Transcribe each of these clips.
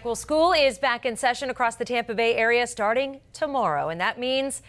Well, school is back in session across the Tampa Bay area starting tomorrow, and that means,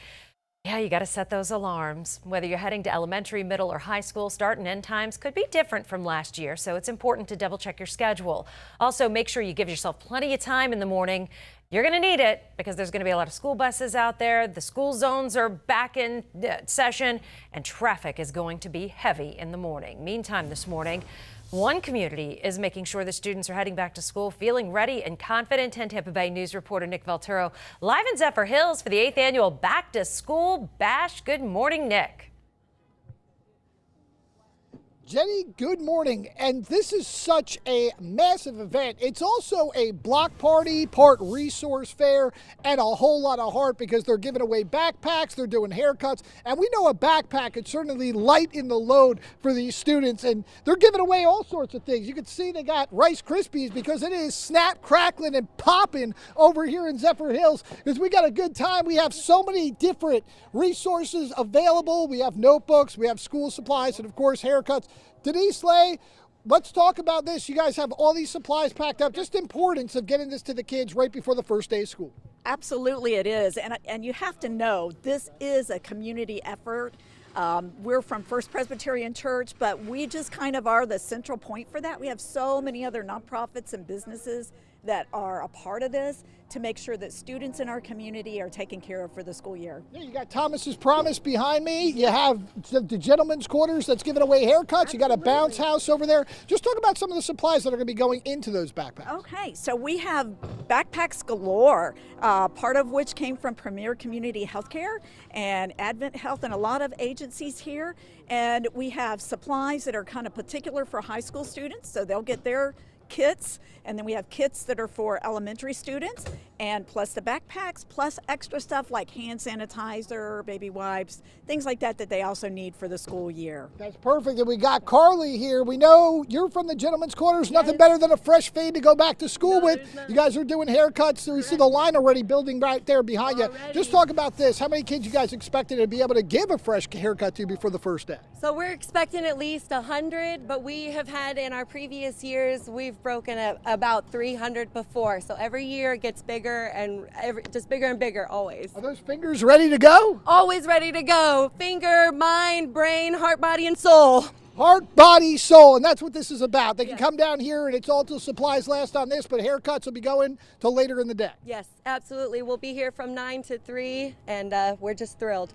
you got to set those alarms. Whether you're heading to elementary, middle, or high school, start and end times could be different from last year, so it's important to double check your schedule. Also, make sure you give yourself plenty of time in the morning. You're going to need it because there's going to be a lot of school buses out there. The school zones are back in session, and traffic is going to be heavy in the morning. Meantime, this morning, one community is making sure the students are heading back to school feeling ready and confident. 10 Tampa Bay News reporter Nick Valturo live in Zephyr Hills for the 8th annual Back to School Bash. Good morning, Nick. Jenny, good morning. And this is such a massive event. It's also a block party, part resource fair, and a whole lot of heart because they're giving away backpacks, they're doing haircuts, and we know a backpack could certainly lighten the load for these students, and they're giving away all sorts of things. You can see they got Rice Krispies because it is snap, crackling, and popping over here in Zephyr Hills because we got a good time. We have so many different resources available. We have notebooks, we have school supplies, and of course haircuts. Denise Lay, let's talk about this. You guys have all these supplies packed up. Just the importance of getting this to the kids right before the first day of school. Absolutely it is. And you have to know this is a community effort. We're from First Presbyterian Church, but we just kind of are the central point for that. We have so many other nonprofits and businesses that are a part of this to make sure that students in our community are taken care of for the school year. Yeah, you got Thomas's Promise behind me. You have the gentleman's quarters that's giving away haircuts. Absolutely. You got a bounce house over there. Just talk about some of the supplies that are going to be going into those backpacks. Okay, so we have backpacks galore, part of which came from Premier Community Healthcare and Advent Health and a lot of agencies here. And we have supplies that are kind of particular for high school students, so they'll get their kits, and then we have kits that are for elementary students, and plus the backpacks, plus extra stuff like hand sanitizer, baby wipes, things like that that they also need for the school year. That's perfect. And we got Carly here. We know you're from the gentleman's quarters. Nothing better than a fresh fade to go back to school with. You guys are doing haircuts, so we see the line already building right there behind you. Just talk about this. How many kids you guys expected to be able to give a fresh haircut to before the first day? So we're expecting at least 100, but we have had in our previous years, we've broken about 300 before. So every year it gets bigger and just bigger and bigger always. Are those fingers ready to go? Always ready to go. Finger, mind, brain, heart, body, and soul. Heart, body, soul, and that's what this is about. They can come down here, and it's all till supplies last on this, but haircuts will be going till later in the day. Yes, absolutely. We'll be here from 9 to 3, and we're just thrilled.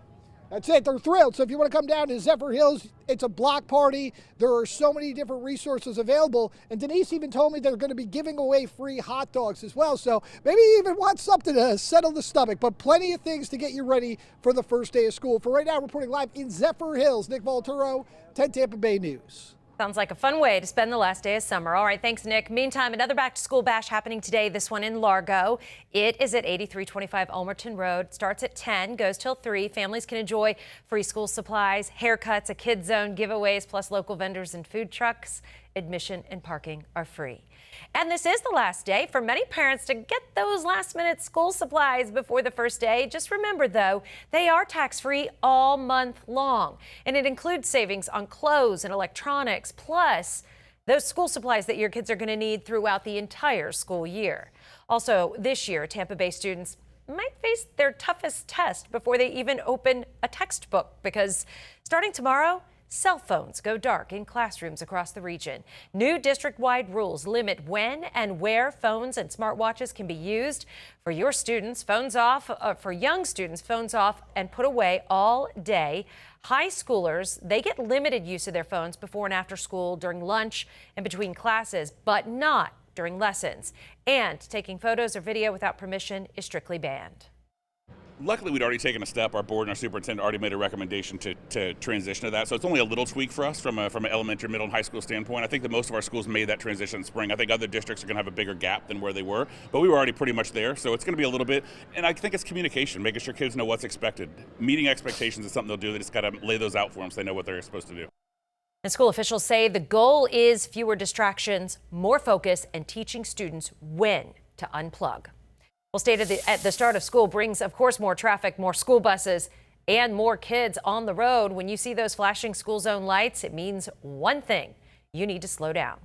That's it. They're thrilled. So if you want to come down to Zephyr Hills, it's a block party. There are so many different resources available. And Denise even told me they're going to be giving away free hot dogs as well. So maybe you even want something to settle the stomach, but plenty of things to get you ready for the first day of school. For right now, reporting live in Zephyr Hills, Nick Valturo, 10 Tampa Bay News. Sounds like a fun way to spend the last day of summer. All right, thanks, Nick. Meantime, another back-to-school bash happening today, this one in Largo. It is at 8325 Ulmerton Road. Starts at 10, goes till 3. Families can enjoy free school supplies, haircuts, a kids zone, giveaways, plus local vendors and food trucks. Admission and parking are free. And this is the last day for many parents to get those last-minute school supplies before the first day. Just remember, though, they are tax-free all month long, and it includes savings on clothes and electronics, plus those school supplies that your kids are going to need throughout the entire school year. Also, this year, Tampa Bay students might face their toughest test before they even open a textbook because starting tomorrow, cell phones go dark in classrooms across the region. New district-wide rules limit when and where phones and smartwatches can be used. For your students, phones off. For young students, phones off and put away all day. High schoolers, they get limited use of their phones before and after school, during lunch and between classes, but not during lessons. And taking photos or video without permission is strictly banned. Luckily, we'd already taken a step. Our board and our superintendent already made a recommendation to transition to that. So it's only a little tweak for us from an elementary, middle, and high school standpoint. I think that most of our schools made that transition in spring. I think other districts are going to have a bigger gap than where they were, but we were already pretty much there. So it's going to be a little bit, and I think it's communication, making sure kids know what's expected. Meeting expectations is something they'll do. They just got to lay those out for them so they know what they're supposed to do. And school officials say the goal is fewer distractions, more focus, and teaching students when to unplug. Well, stated at the start of school brings, of course, more traffic, more school buses, and more kids on the road. When you see those flashing school zone lights, it means one thing: you need to slow down.